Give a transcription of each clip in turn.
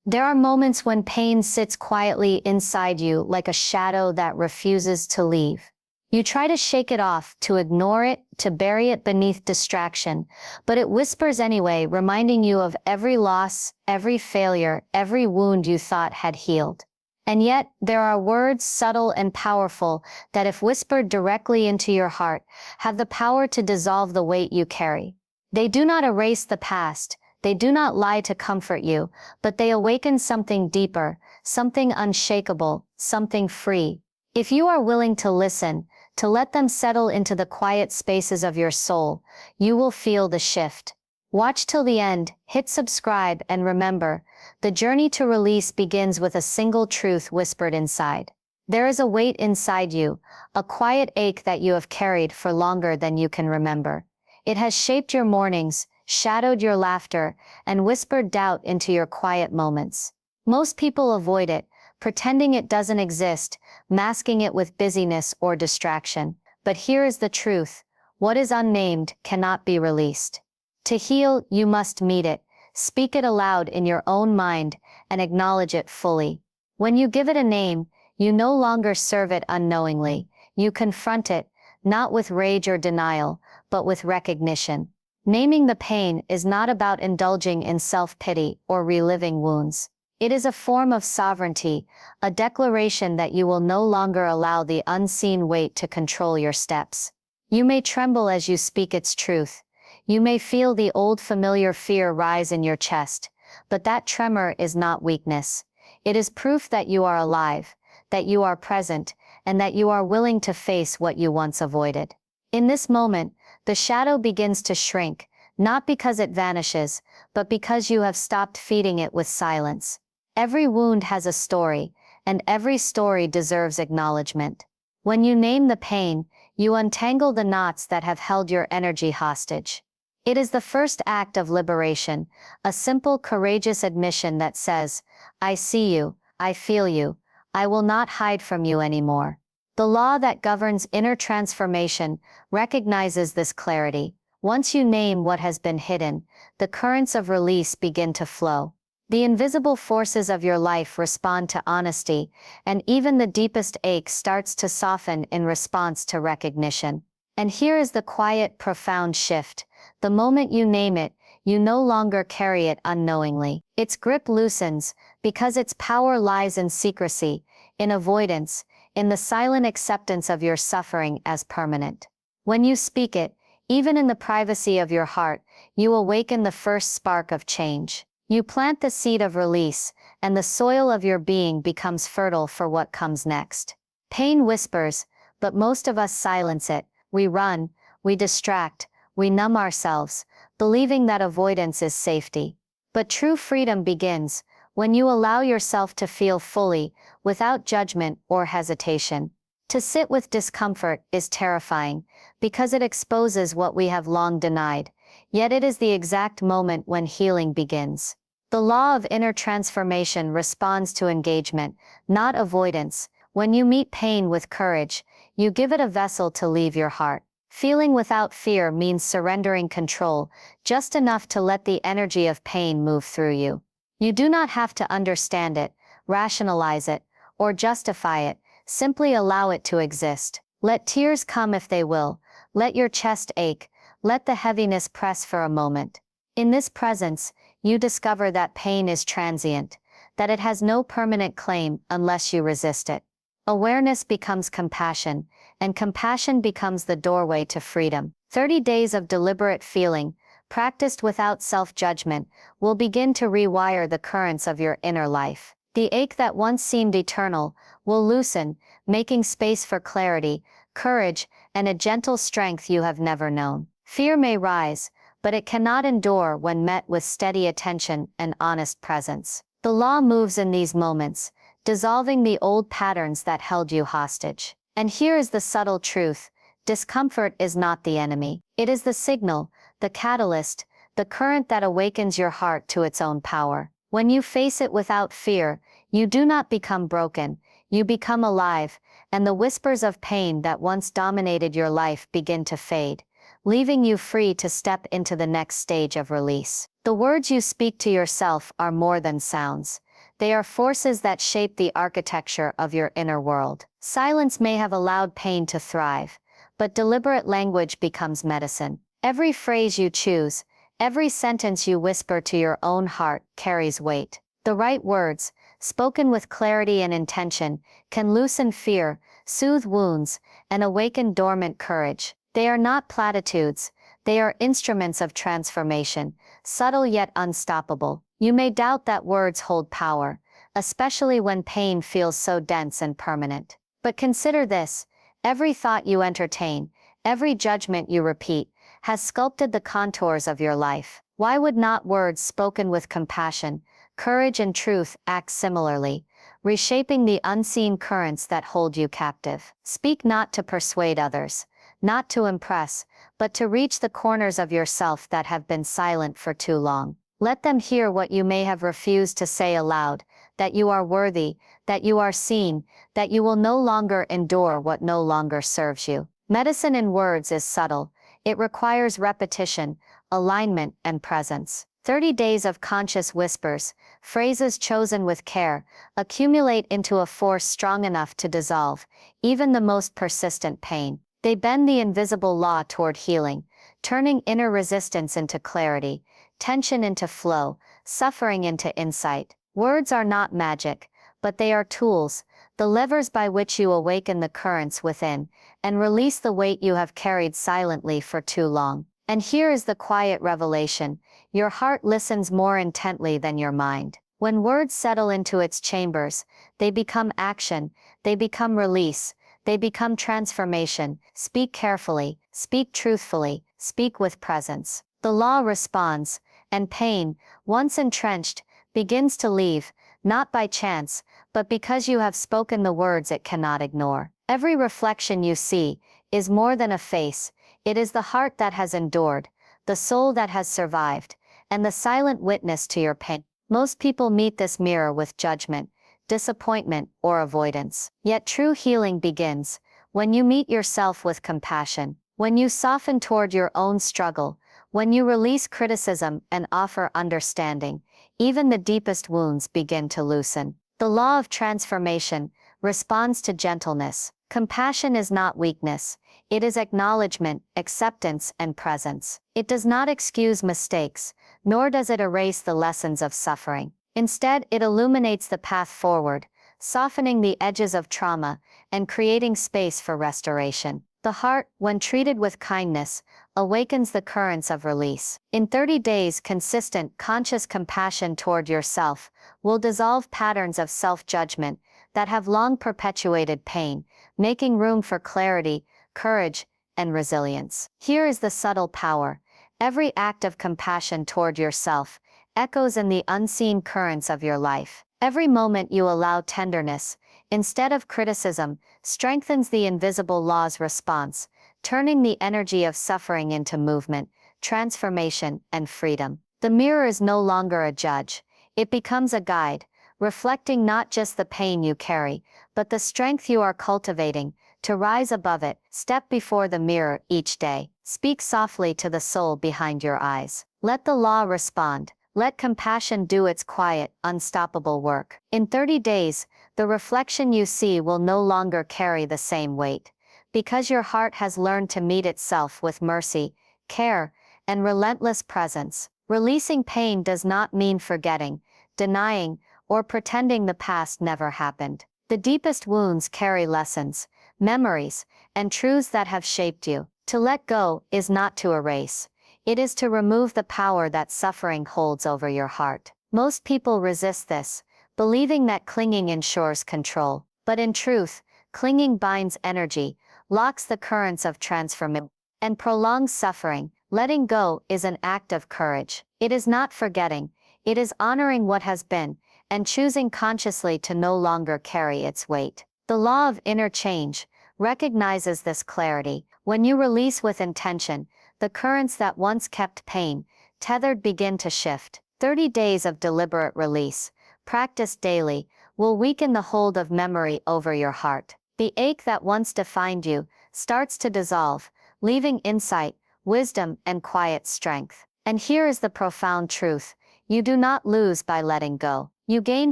There are moments when pain sits quietly inside you like a shadow that refuses to leave. You try to shake it off, to ignore it, to bury it beneath distraction, but it whispers anyway, reminding you of every loss, every failure, every wound you thought had healed. And yet, there are words subtle and powerful that, if whispered directly into your heart, have the power to dissolve the weight you carry. They do not erase the past, they do not lie to comfort you, but they awaken something deeper, something unshakable, something free. If you are willing to listen, to let them settle into the quiet spaces of your soul, you will feel the shift. Watch till the end, hit subscribe, and remember, the journey to release begins with a single truth whispered inside. There is a weight inside you, a quiet ache that you have carried for longer than you can remember. It has shaped your mornings, shadowed your laughter, and whispered doubt into your quiet moments. Most people avoid it, pretending it doesn't exist, masking it with busyness or distraction. But here is the truth: what is unnamed cannot be released. To heal, you must meet it, speak it aloud in your own mind, and acknowledge it fully. When you give it a name, you no longer serve it unknowingly. You confront it, not with rage or denial, but with recognition. Naming the pain is not about indulging in self-pity or reliving wounds. It is a form of sovereignty, a declaration that you will no longer allow the unseen weight to control your steps. You may tremble as you speak its truth. You may feel the old familiar fear rise in your chest, but that tremor is not weakness. It is proof that you are alive, that you are present, and that you are willing to face what you once avoided. In this moment, the shadow begins to shrink, not because it vanishes, but because you have stopped feeding it with silence. Every wound has a story, and every story deserves acknowledgement. When you name the pain, you untangle the knots that have held your energy hostage. It is the first act of liberation, a simple, courageous admission that says, "I see you, I feel you, I will not hide from you anymore." The law that governs inner transformation recognizes this clarity. Once you name what has been hidden, the currents of release begin to flow. The invisible forces of your life respond to honesty, and even the deepest ache starts to soften in response to recognition. And here is the quiet, profound shift. The moment you name it, you no longer carry it unknowingly. Its grip loosens, because its power lies in secrecy, in avoidance, in the silent acceptance of your suffering as permanent. When you speak it, even in the privacy of your heart, you awaken the first spark of change. You plant the seed of release, and the soil of your being becomes fertile for what comes next. Pain whispers, but most of us silence it. We run, we distract, we numb ourselves, believing that avoidance is safety. But true freedom begins when you allow yourself to feel fully, without judgment or hesitation. To sit with discomfort is terrifying, because it exposes what we have long denied, yet it is the exact moment when healing begins. The law of inner transformation responds to engagement, not avoidance. When you meet pain with courage, you give it a vessel to leave your heart. Feeling without fear means surrendering control, just enough to let the energy of pain move through you. You do not have to understand it, rationalize it, or justify it. Simply allow it to exist. Let tears come if they will. Let your chest ache. Let the heaviness press for a moment. In this presence, you discover that pain is transient, that it has no permanent claim unless you resist it. Awareness becomes compassion, and compassion becomes the doorway to freedom. 30 days of deliberate feeling, practiced without self-judgment, will begin to rewire the currents of your inner life. The ache that once seemed eternal will loosen, making space for clarity, courage, and a gentle strength you have never known. Fear may rise, but it cannot endure when met with steady attention and honest presence. The law moves in these moments, dissolving the old patterns that held you hostage. And here is the subtle truth: discomfort is not the enemy. It is the signal, the catalyst, the current that awakens your heart to its own power. When you face it without fear, you do not become broken, you become alive, and the whispers of pain that once dominated your life begin to fade, leaving you free to step into the next stage of release. The words you speak to yourself are more than sounds. they are forces that shape the architecture of your inner world. Silence may have allowed pain to thrive, but deliberate language becomes medicine. Every phrase you choose, every sentence you whisper to your own heart carries weight. The right words, spoken with clarity and intention, can loosen fear, soothe wounds, and awaken dormant courage. They are not platitudes, they are instruments of transformation, subtle yet unstoppable. You may doubt that words hold power, especially when pain feels so dense and permanent. But consider this: every thought you entertain, every judgment you repeat, has sculpted the contours of your life. Why would not words spoken with compassion, courage, and truth act similarly, reshaping the unseen currents that hold you captive? Speak not to persuade others, not to impress, but to reach the corners of yourself that have been silent for too long. Let them hear what you may have refused to say aloud: that you are worthy, that you are seen, that you will no longer endure what no longer serves you. Medicine in words is subtle. It requires repetition, alignment, and presence. 30 days of conscious whispers, phrases chosen with care, accumulate into a force strong enough to dissolve even the most persistent pain. They bend the invisible law toward healing, turning inner resistance into clarity, tension into flow, suffering into insight. Words are not magic, but they are tools, the levers by which you awaken the currents within and release the weight you have carried silently for too long. And here is the quiet revelation: your heart listens more intently than your mind. When words settle into its chambers, they become action, they become release, they become transformation. Speak carefully, speak truthfully, speak with presence. The law responds, and pain, once entrenched, begins to leave, not by chance, but because you have spoken the words it cannot ignore. Every reflection you see is more than a face. It is the heart that has endured, the soul that has survived, and the silent witness to your pain. Most people meet this mirror with judgment, disappointment, or avoidance. Yet true healing begins when you meet yourself with compassion, when you soften toward your own struggle, when you release criticism and offer understanding. Even the deepest wounds begin to loosen. The law of transformation responds to gentleness. Compassion is not weakness. It is acknowledgement, acceptance, and presence. It does not excuse mistakes, nor does it erase the lessons of suffering. Instead, it illuminates the path forward, softening the edges of trauma and creating space for restoration. The heart, when treated with kindness, awakens the currents of release. In 30 days, consistent, conscious compassion toward yourself will dissolve patterns of self-judgment that have long perpetuated pain, making room for clarity, courage, and resilience. Here is the subtle power. Every act of compassion toward yourself echoes in the unseen currents of your life. Every moment you allow tenderness, instead of criticism, strengthens the invisible law's response, turning the energy of suffering into movement, transformation, and freedom. The mirror is no longer a judge. It becomes a guide, reflecting not just the pain you carry, but the strength you are cultivating to rise above it. Step before the mirror each day. Speak softly to the soul behind your eyes. Let the law respond. Let compassion do its quiet, unstoppable work. In 30 days, the reflection you see will no longer carry the same weight, because your heart has learned to meet itself with mercy, care, and relentless presence. Releasing pain does not mean forgetting, denying, or pretending the past never happened. The deepest wounds carry lessons, memories, and truths that have shaped you. To let go is not to erase. It is to remove the power that suffering holds over your heart. Most people resist this, believing that clinging ensures control. But in truth, clinging binds energy, locks the currents of transformation, and prolongs suffering. Letting go is an act of courage. It is not forgetting. It is honoring what has been, and choosing consciously to no longer carry its weight. The law of inner change recognizes this clarity. When you release with intention, the currents that once kept pain tethered begin to shift. 30 days of deliberate release, practiced daily, will weaken the hold of memory over your heart. The ache that once defined you starts to dissolve, leaving insight, wisdom, and quiet strength. And here is the profound truth: you do not lose by letting go. You gain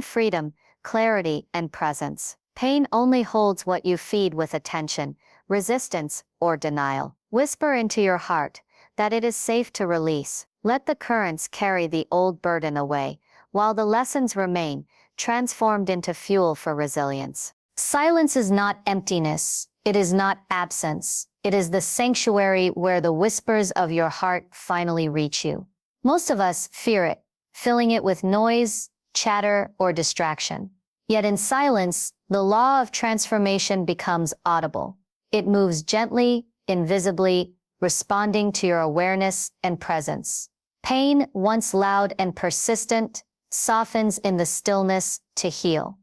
freedom, clarity, and presence. Pain only holds what you feed with attention, resistance, or denial. Whisper into your heart that it is safe to release. Let the currents carry the old burden away, while the lessons remain, transformed into fuel for resilience. Silence is not emptiness. It is not absence. It is the sanctuary where the whispers of your heart finally reach you. Most of us fear it, filling it with noise, chatter, or distraction. Yet in silence, the law of transformation becomes audible. It moves gently, invisibly, responding to your awareness and presence. Pain, once loud and persistent, softens in the stillness to heal.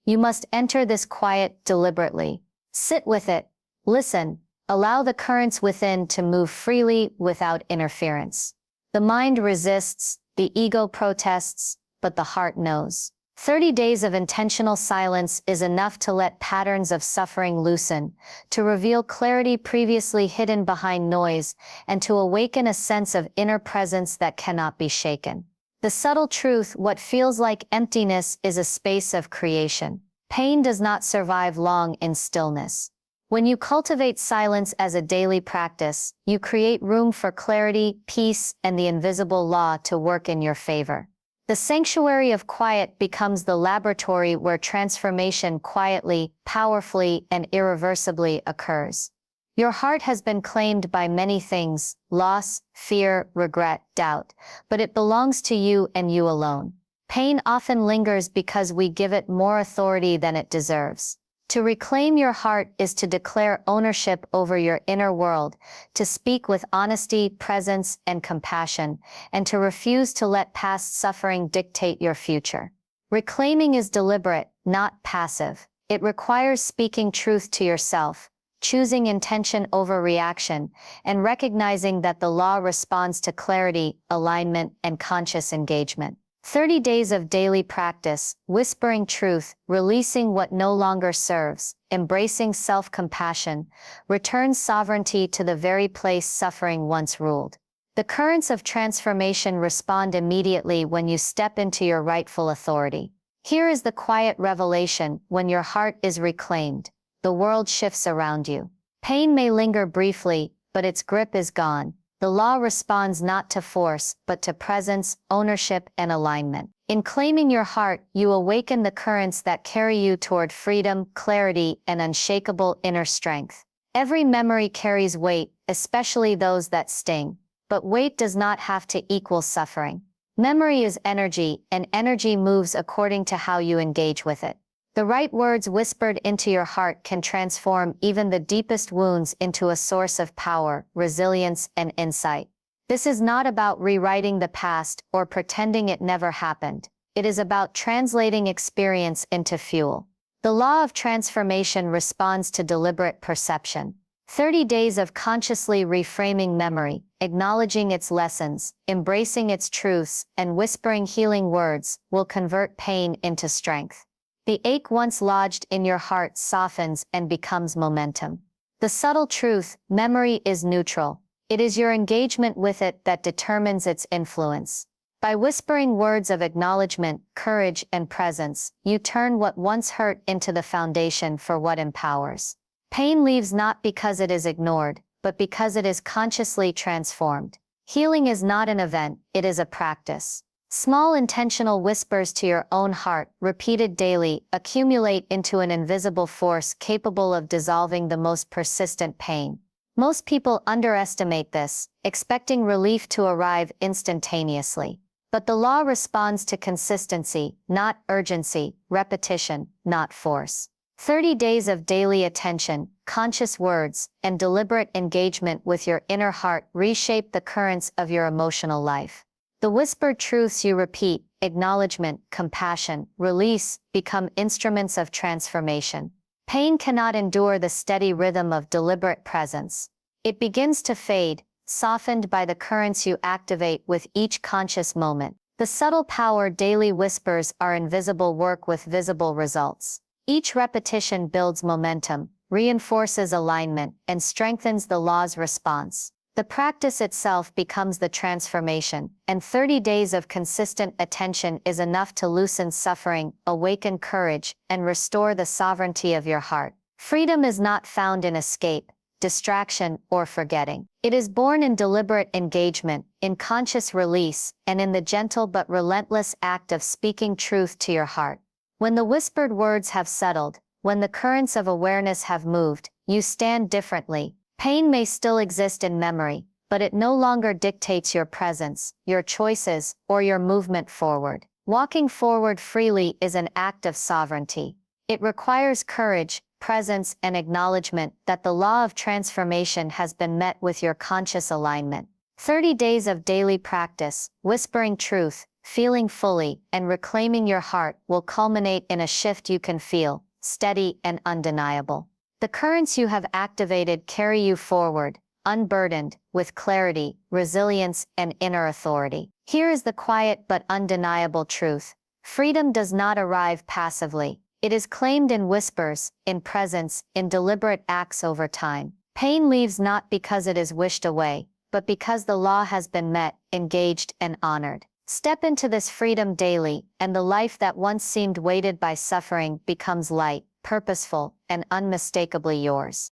You must enter this quiet deliberately. Sit with it, listen, allow the currents within to move freely without interference. The mind resists, the ego protests, but the heart knows. 30 days of intentional silence is enough to let patterns of suffering loosen, to reveal clarity previously hidden behind noise, and to awaken a sense of inner presence that cannot be shaken. The subtle truth, what feels like emptiness, is a space of creation. Pain does not survive long in stillness. When you cultivate silence as a daily practice, you create room for clarity, peace, and the invisible law to work in your favor. The sanctuary of quiet becomes the laboratory where transformation quietly, powerfully, and irreversibly occurs. Your heart has been claimed by many things: loss, fear, regret, doubt, but it belongs to you and you alone. Pain often lingers because we give it more authority than it deserves. To reclaim your heart is to declare ownership over your inner world, to speak with honesty, presence, and compassion, and to refuse to let past suffering dictate your future. Reclaiming is deliberate, not passive. It requires speaking truth to yourself, choosing intention over reaction, and recognizing that the law responds to clarity, alignment, and conscious engagement. 30 days of daily practice, whispering truth, releasing what no longer serves, embracing self-compassion, returns sovereignty to the very place suffering once ruled. The currents of transformation respond immediately when you step into your rightful authority. Here is the quiet revelation: when your heart is reclaimed, the world shifts around you. Pain may linger briefly, but its grip is gone. The law responds not to force, but to presence, ownership, and alignment. In claiming your heart, you awaken the currents that carry you toward freedom, clarity, and unshakable inner strength. Every memory carries weight, especially those that sting. But weight does not have to equal suffering. Memory is energy, and energy moves according to how you engage with it. The right words whispered into your heart can transform even the deepest wounds into a source of power, resilience, and insight. This is not about rewriting the past or pretending it never happened. It is about translating experience into fuel. The law of transformation responds to deliberate perception. 30 days of consciously reframing memory, acknowledging its lessons, embracing its truths, and whispering healing words will convert pain into strength. The ache once lodged in your heart softens and becomes momentum. The subtle truth: memory is neutral. It is your engagement with it that determines its influence. By whispering words of acknowledgement, courage, and presence, you turn what once hurt into the foundation for what empowers. Pain leaves not because it is ignored, but because it is consciously transformed. Healing is not an event, it is a practice. Small intentional whispers to your own heart, repeated daily, accumulate into an invisible force capable of dissolving the most persistent pain. Most people underestimate this, expecting relief to arrive instantaneously. But the law responds to consistency, not urgency, repetition, not force. 30 days of daily attention, conscious words, and deliberate engagement with your inner heart reshape the currents of your emotional life. The whispered truths you repeat, acknowledgement, compassion, release, become instruments of transformation. Pain cannot endure the steady rhythm of deliberate presence. It begins to fade, softened by the currents you activate with each conscious moment. The subtle power daily whispers are invisible work with visible results. Each repetition builds momentum, reinforces alignment, and strengthens the law's response. The practice itself becomes the transformation, and 30 days of consistent attention is enough to loosen suffering, awaken courage, and restore the sovereignty of your heart. Freedom is not found in escape, distraction, or forgetting. It is born in deliberate engagement, in conscious release, and in the gentle but relentless act of speaking truth to your heart. When the whispered words have settled, when the currents of awareness have moved, you stand differently. Pain may still exist in memory, but it no longer dictates your presence, your choices, or your movement forward. Walking forward freely is an act of sovereignty. It requires courage, presence, and acknowledgement that the law of transformation has been met with your conscious alignment. 30 days of daily practice, whispering truth, feeling fully, and reclaiming your heart will culminate in a shift you can feel, steady and undeniable. The currents you have activated carry you forward, unburdened, with clarity, resilience, and inner authority. Here is the quiet but undeniable truth. Freedom does not arrive passively. It is claimed in whispers, in presence, in deliberate acts over time. Pain leaves not because it is wished away, but because the law has been met, engaged, and honored. Step into this freedom daily, and the life that once seemed weighted by suffering becomes light, purposeful, and unmistakably yours.